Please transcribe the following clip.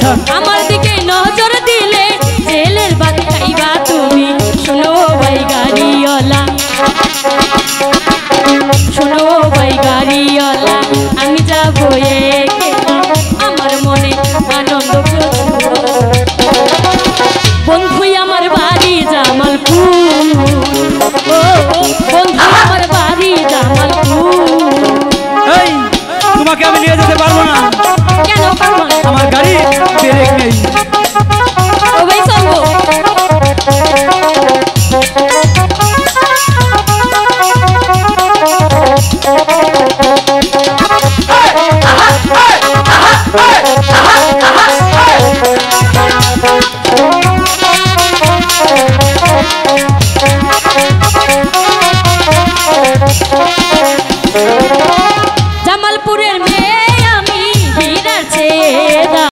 আচ্ছা আমার দিকে নজর দিলে জেলের ভাত খাইবা তুমি। শোনো ভাই গাড়িওয়ালা, শোনো ভাই গাড়িওয়ালা, আমি যাবো একেলা, আমার মনে আনন্দ